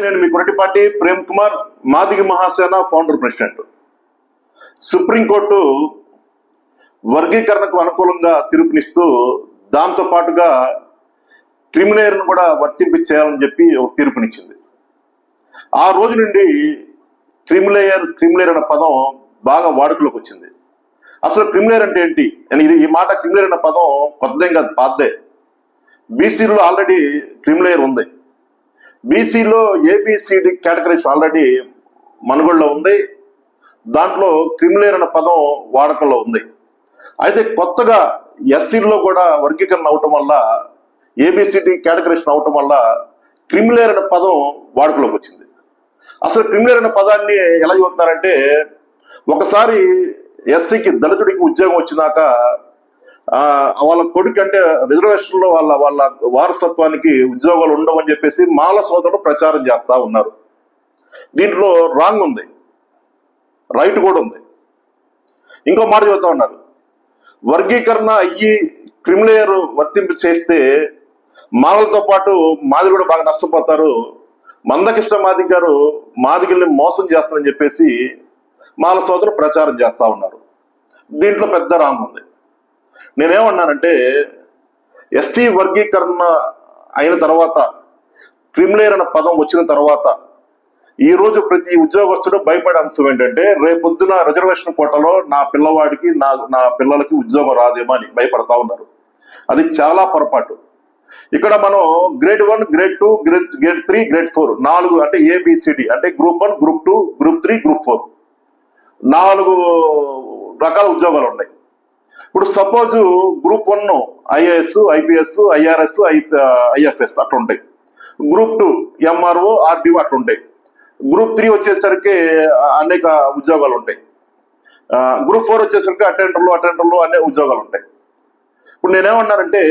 నేను మీ Koratipati Prem Kumar, Madiga Mahasena founder president. Supreme court వర్గీకరణకు అనుకూలంగా తీర్పునిస్తూ దాంతో పాటుగా క్రిమిలేయర్ను కూడా వర్తింపచేయాలని చెప్పి ఒక తీర్పునిచ్చింది. ఆ రోజు నుండి క్రిమిలేయర్ అనే పదం బాగా వాడుకలోకి వచ్చింది. అసలు క్రిమిలేయర్ అంటే ఏంటి అని ఈ మాట క్రిమిలేయర్ అనే పదం కొత్తదేం కాదు, పాతదే. బీసీలో ఆల్రెడీ క్రిమిలేయర్ ఉంది. బీసీలో ఏబిసిడి కేటగిరీస్ ఆల్రెడీ మనుగడలో ఉంది. దాంట్లో క్రిమిలేయర్ అనే పదం వాడకంలో ఉంది. అయితే కొత్తగా ఎస్సీలో కూడా వర్గీకరణ అవటం వల్ల, ఏబిసిడి కేటగిరీస్ అవటం వల్ల క్రిమిలేయర్ అనే పదం వాడుకలోకి వచ్చింది. అసలు క్రిమిలేయర్ అనే పదాన్ని ఎలా చెబుతున్నారంటే, ఒకసారి ఎస్సీకి దళితుడికి ఉద్యోగం వచ్చినాక వాళ్ళ కొడుకు అంటే రిజర్వేషన్లో వాళ్ళ వారసత్వానికి ఉద్యోగాలు ఉండవని చెప్పేసి మాల సోదరులు ప్రచారం చేస్తా ఉన్నారు. దీంట్లో రాంగ్ ఉంది, రైట్ కూడా ఉంది. ఇంకో మాట చెబుతా ఉన్నారు, వర్గీకరణ అయ్యి క్రిమిలేయర్ వర్తింపు చేస్తే మాలలతో పాటు మాదిగలు కూడా బాగా నష్టపోతారు. మందకృష్ణ మాదిగ గారు మాదిగల్ని మోసం చేస్తారని చెప్పేసి మాల సోదరులు ప్రచారం చేస్తా ఉన్నారు. దీంట్లో పెద్ద రాంగ్ ఉంది. నేనేమన్నానంటే, ఎస్సీ వర్గీకరణ అయిన తర్వాత, క్రిమిలేయర్ అనే పదం వచ్చిన తర్వాత ఈరోజు ప్రతి ఉద్యోగస్తుడు భయపడే అంశం ఏంటంటే, రేపొద్దున రిజర్వేషన్ కోటలో నా పిల్లవాడికి నా పిల్లలకి ఉద్యోగం రాదేమో అని భయపడతా ఉన్నారు. అది చాలా పొరపాటు. ఇక్కడ మనం గ్రేడ్ 1, గ్రేడ్ 2, గ్రేడ్ 3, గ్రేడ్ 4 4 అంటే ఏబిసిడి అంటే గ్రూప్ 1, గ్రూప్ 2, గ్రూప్ 3, గ్రూప్ 4 4 రకాల ఉద్యోగాలు ఉన్నాయి. ఇప్పుడు suppose group 1 IAS, IPS, IRS, IFS అట్లా ఉంటాయి. గ్రూప్ 2 ఎంఆర్ఓ, ఆర్డీఓ అట్లా ఉంటాయి. గ్రూప్ 3 వచ్చేసరికి అనేక ఉద్యోగాలు ఉంటాయి. గ్రూప్ 4 వచ్చేసరికి అటెండర్లు అనే ఉద్యోగాలు ఉంటాయి. ఇప్పుడు నేనేమన్నానంటే,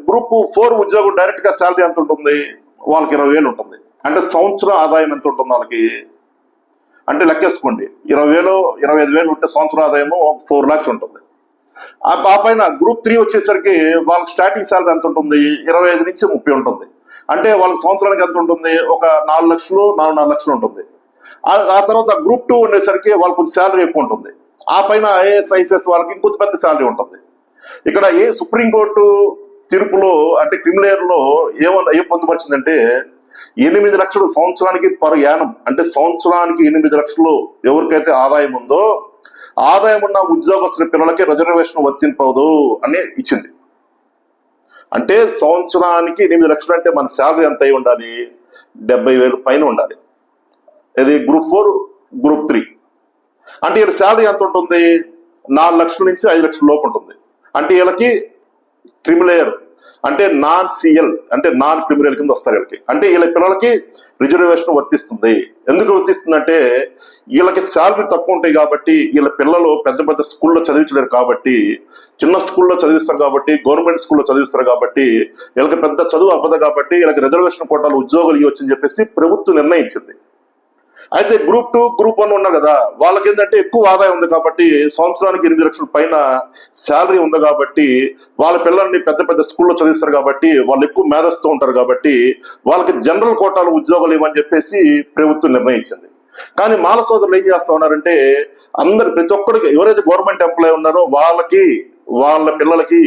గ్రూప్ 4 ఉద్యోగం డైరెక్ట్ గా శాలరీ ఎంత ఉంటుంది? వాళ్ళకి 20,000 ఉంటుంది. అంటే సంవత్సరం ఆదాయం ఎంత ఉంటుంది వాళ్ళకి అంటే లెక్కేసుకోండి. 20,000, 25,000 ఉంటే సంవత్సరం ఆదాయము 4 lakhs ఉంటుంది. ఆ పైన గ్రూప్ 3 వచ్చేసరికి వాళ్ళకి స్టార్టింగ్ శాలరీ ఎంత ఉంటుంది? 25 నుంచి 30 ఉంటుంది. అంటే వాళ్ళకి సంవత్సరానికి ఎంత ఉంటుంది? ఒక 4 లక్షలు, 4.5 లక్షలు ఉంటుంది. ఆ తర్వాత గ్రూప్ 2 ఉండేసరికి వాళ్ళకి కొంచెం శాలరీ ఎక్కువ ఉంటుంది. ఆ పైన ఐఏఎస్, ఐపీఎస్ వాళ్ళకి ఇంకొంచెం పెద్ద శాలరీ ఉంటుంది. ఇక్కడ సుప్రీంకోర్టు తీర్పులో అంటే క్రిమిలేయర్ లో ఏం పొందుపరిచిందంటే, 8 లక్షలు సంవత్సరానికి పర్ యానం, అంటే సంవత్సరానికి 8 లక్షలు ఎవరికైతే ఆదాయం ఉందో ఆదాయం ఉన్న ఉద్యోగస్తుల పిల్లలకి రిజర్వేషన్ వర్తింపదు అని ఇచ్చింది. అంటే సంవత్సరానికి 8 లక్షలు అంటే మన శాలరీ ఎంత అయి ఉండాలి? 70,000 పైన ఉండాలి. ఇది గ్రూప్ 4, గ్రూప్ 3 అంటే వీళ్ళ శాలరీ ఎంత ఉంటుంది? 4 లక్షల నుంచి 5 లక్షల లోపు ఉంటుంది. అంటే వీళ్ళకి క్రిమిలేయర్ అంటే నాన్ సిఎల్ అంటే నాన్ క్రిమినల్ కింద వస్తారు వీళ్ళకి. అంటే వీళ్ళ పిల్లలకి రిజర్వేషన్ వర్తిస్తుంది. ఎందుకు వర్తిస్తుందంటే, వీళ్ళకి శాలరీ తక్కువ ఉంటాయి కాబట్టి, వీళ్ళ పిల్లలు పెద్ద పెద్ద స్కూల్లో చదివించలేరు కాబట్టి, చిన్న స్కూల్లో చదివిస్తారు కాబట్టి, గవర్నమెంట్ స్కూల్లో చదివిస్తారు కాబట్టి, వీళ్ళకి పెద్ద చదువు అవ్వదు కాబట్టి వీళ్ళకి రిజర్వేషన్ కోటాలు ఉద్యోగాలు ఇవ్వచ్చని చెప్పేసి ప్రభుత్వం నిర్ణయించింది. అయితే గ్రూప్ 2, గ్రూప్ 1 ఉన్నారు కదా, వాళ్ళకి ఏంటంటే ఎక్కువ ఆదాయం ఉంది కాబట్టి, సంవత్సరానికి 8 లక్షల పైన శాలరీ ఉంది కాబట్టి, వాళ్ళ పిల్లల్ని పెద్ద పెద్ద స్కూల్లో చదివిస్తారు కాబట్టి, వాళ్ళు ఎక్కువ మేధస్తూ ఉంటారు కాబట్టి వాళ్ళకి జనరల్ కోటాలు ఉద్యోగాలు ఇవ్వని చెప్పేసి ప్రభుత్వం నిర్ణయించింది. కానీ మాల సోదరులు ఏం చేస్తా ఉన్నారంటే, ప్రతి ఒక్కరికి ఎవరైతే గవర్నమెంట్ ఎంప్లాయీ ఉన్నారో వాళ్ళ పిల్లలకి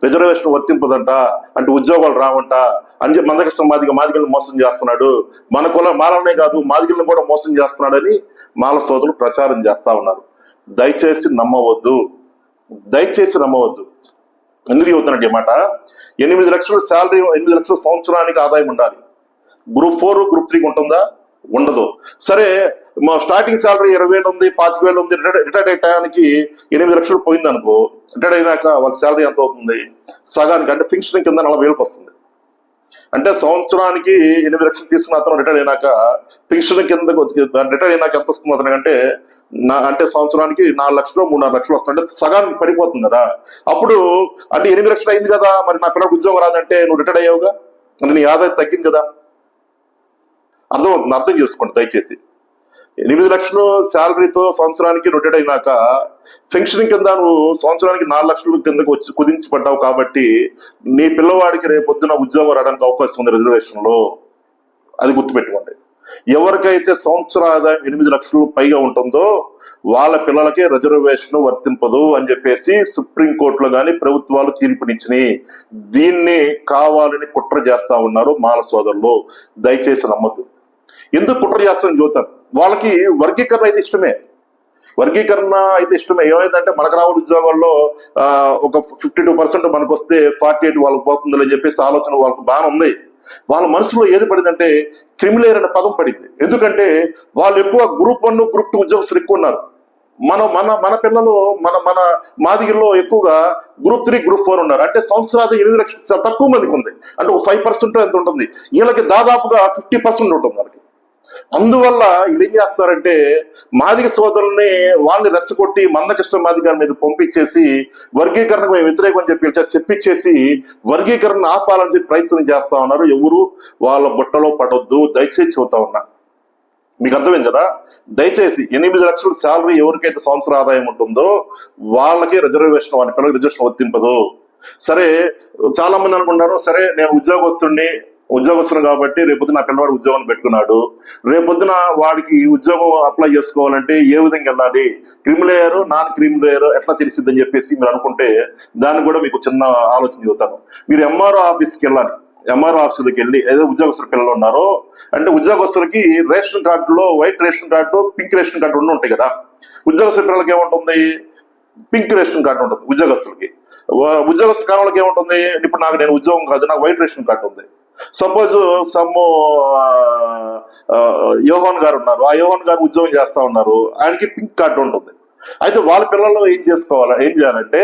రిజర్వేషన్ వర్తింపదంట, అంటే ఉద్యోగాలు రావంట అని చెప్పి మందకృష్ణ మాదిగలను మోసం చేస్తున్నాడు, మన మాలనే కాదు మాదిగలను కూడా మోసం చేస్తున్నాడని మాల సోదరులు ప్రచారం చేస్తా ఉన్నారు. దయచేసి నమ్మవద్దు. ఎందుకు చెబుతున్నాడు ఈ మాట? 8 లక్షల శాలరీ, 8 లక్షల సంవత్సరానికి ఆదాయం ఉండాలి. గ్రూప్ 4, గ్రూప్ 3 ఉంటుందా? ఉండదు. సరే, స్టార్టింగ్ శాలరీ 20,000 ఉంది, 25,000 ఉంది. రిటైర్డ్ అయ్యే టయానికి 8 లక్షలు పోయింది అనుకో, రిటైర్డ్ అయినాక వాళ్ళ శాలరీ ఎంత అవుతుంది? సగానికి అంటే ఫిక్షన్ కింద 40,000 వస్తుంది. అంటే సంవత్సరానికి 8 లక్షలు తీసుకున్న అతను రిటైర్డ్ అయినాక ఫిక్షన్ కింద రిటైర్డ్ అయినాక ఎంత వస్తుంది అతను అంటే సంవత్సరానికి 4 లక్షలు, 3.5 లక్షలు వస్తుంది. అంటే సగానికి పడిపోతుంది కదా. అప్పుడు అంటే 8 లక్షలు అయింది కదా, మరి నా పిల్లలకు ఉద్యోగం రాదంటే నువ్వు రిటైర్డ్ అయ్యావుగా, అంటే నీ ఆదాయం తగ్గింది కదా. అర్థం చేసుకోండి దయచేసి. 8 లక్షలు శాలరీతో సంవత్సరానికి రిటైర్డ్ అయినాక పెన్షన్ కింద నువ్వు సంవత్సరానికి 4 లక్షల కిందకు వచ్చి కుదించబడ్డావు కాబట్టి నీ పిల్లవాడికి రేపొద్దున ఉద్యోగం రావడానికి అవకాశం ఉంది రిజర్వేషన్ లో. అది గుర్తుపెట్టుకోండి. ఎవరికైతే సంవత్సర ఆదాయం 8 లక్షలు పైగా ఉంటుందో వాళ్ళ పిల్లలకే రిజర్వేషన్ వర్తింపదు అని చెప్పేసి సుప్రీంకోర్టులో కానీ ప్రభుత్వాలు తీర్పునిచ్చినాయి. దీన్ని కావాలని కుట్ర చేస్తా ఉన్నారు మాల సోదరులు. దయచేసి నమ్మద్దు. ఎందుకు కుట్ర చేస్తారని చూద్దాం. వాళ్ళకి వర్గీకరణ అయితే ఇష్టమే, వర్గీకరణ అయితే ఇష్టమే. ఏమైందంటే మనకు రావాలి ఉద్యోగాల్లో ఒక 52% మనకు వస్తే 48 వాళ్ళకి పోతుంది అని చెప్పేసి ఆలోచన వాళ్ళకి బాగా ఉంది. వాళ్ళ మనసులో ఏది పడిందంటే క్రిమిలేయర్ అనే పదం పడింది. ఎందుకంటే వాళ్ళు ఎక్కువ గ్రూప్ 1 గ్రూప్ 2 ఉద్యోగస్తులు ఎక్కువ ఉన్నారు. మన మన మన పిల్లలు మన మన మాదిగిల్లో ఎక్కువగా గ్రూప్ 3 గ్రూప్ 4 ఉన్నారు. అంటే సంవత్సరాది 8 లక్షలు చాలా తక్కువ మందికి ఉంది. అంటే ఒక 5% ఎంత ఉంటుంది, వీళ్ళకి దాదాపుగా 50% ఉంటుంది వాళ్ళకి. అందువల్ల వీళ్ళు ఏం చేస్తారంటే మాదిగ సోదరుల్ని వాళ్ళని రెచ్చగొట్టి మందకృష్ణ మాదిగ మీద పంపించేసి వర్గీకరణకు మేము వ్యతిరేకం అని చెప్పించేసి వర్గీకరణ ఆపాలని చెప్పి ప్రయత్నం చేస్తా ఉన్నారు. ఎవరు వాళ్ళ బుట్టలో పడొద్దు, దయచేసి చెబుతా ఉన్నా. మీకు అర్థమైంది కదా. దయచేసి 8 లక్షల శాలరీ ఎవరికైతే సంవత్సర ఆదాయం ఉంటుందో వాళ్ళకి రిజర్వేషన్, వాళ్ళ పిల్లలకి రిజర్వేషన్ వర్తింపదు. సరే, చాలా మంది అనుకుంటారు, సరే నేను ఉద్యోగస్తుని కాబట్టి రేపొద్దున నా పిల్లవాడు ఉద్యోగం పెట్టుకున్నాడు, రేపొద్దున వాడికి ఉద్యోగం అప్లై చేసుకోవాలంటే ఏ విధంగా వెళ్ళాలి, క్రిమిలేయర్ నాన్ క్రిమిలేయర్ ఎట్లా తెలిసిద్దని చెప్పేసి మీరు అనుకుంటే దాన్ని కూడా మీకు చిన్న ఆలోచన చెబుతాను. మీరు ఎంఆర్ఓ ఆఫీస్కి వెళ్ళాలి. ఎంఆర్ఓ ఆఫీసులకు వెళ్ళి ఏదో ఉద్యోగస్తుల పిల్లలు ఉన్నారో అంటే ఉద్యోగస్తులకి రేషన్ కార్డులో white ration card, pink ration card ఉండి ఉంటాయి కదా. ఉద్యోగస్తుల పిల్లలకి ఏముంటుంది, పింక్ రేషన్ కార్డు ఉంటుంది ఉద్యోగస్తులకి. ఉద్యోగస్తు కాలంలోకి ఏముంటుంది, ఇప్పుడు నేను ఉద్యోగం కాదు, నాకు వైట్ రేషన్ కార్డు ఉంది. సపోజ్ యోహాన్ గారు ఉన్నారు, ఆ యోహాన్ గారు ఉద్యోగం చేస్తా ఉన్నారు, ఆయనకి పింక్ కార్డు ఉంటుంది. అయితే వాళ్ళ పిల్లలు ఏం చేయాలంటే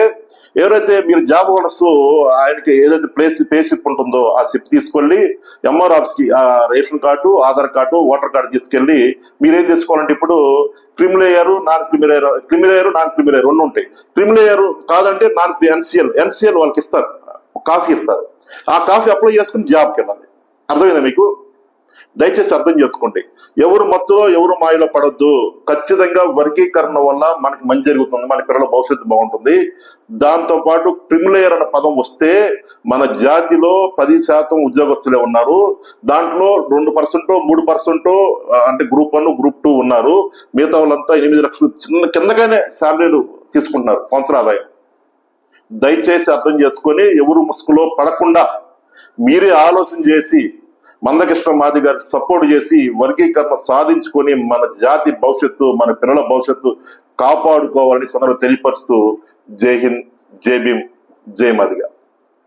ఎవరైతే మీరు జాబ్ హోల్డర్స్ ఆయనకి ఏదైతే పే స్లిప్ ఉంటుందో ఆ స్లిప్ తీసుకెళ్ళి ఎంఆర్ ఆఫీస్ కి ఆ ration card, Aadhaar card, voter card తీసుకెళ్ళి మీరేం చేసుకోవాలంటే ఇప్పుడు క్రిమిలేయర్ నాన్ క్రిమిలేయర్ రెండు ఉంటాయి. క్రిమిలేయర్ కాదంటే నాన్ ఎన్సిఎల్ వాళ్ళకి ఇస్తారు, కాఫీ ఇస్తారు. ఆ కాఫీ అప్లై చేసుకుని జాబ్కి వెళ్ళాలి. అర్థమైందా మీకు? దయచేసి అర్థం చేసుకోండి. ఎవరు మత్తులో ఎవరు మాయలో పడొద్దు. ఖచ్చితంగా వర్గీకరణ వల్ల మనకి మంచి జరుగుతుంది, మన పిల్లల భవిష్యత్తు బాగుంటుంది. దాంతో పాటు క్రిమిలేయర్ అనే పదం వస్తే మన జాతిలో 10% ఉద్యోగస్తులే ఉన్నారు. దాంట్లో 2%, 3% అంటే గ్రూప్ 1 గ్రూప్ 2 ఉన్నారు. మిగతా వాళ్ళంతా 8 లక్షలు కిందగానే శాలరీలు తీసుకుంటున్నారు సంవత్సర ఆదాయం. దయచేసి అర్థం చేసుకొని ఎవరు ముసుగులో పడకుండా మీరే ఆలోచన చేసి మందకృష్ణ మాది గారికి సపోర్ట్ చేసి వర్గీకరణ సాధించుకొని మన జాతి భవిష్యత్తు, మన పిల్లల భవిష్యత్తు కాపాడుకోవాలని సందర్భంగా తెలియపరుస్తూ జై హింద్, జై భీమ్, జై మాదిగ.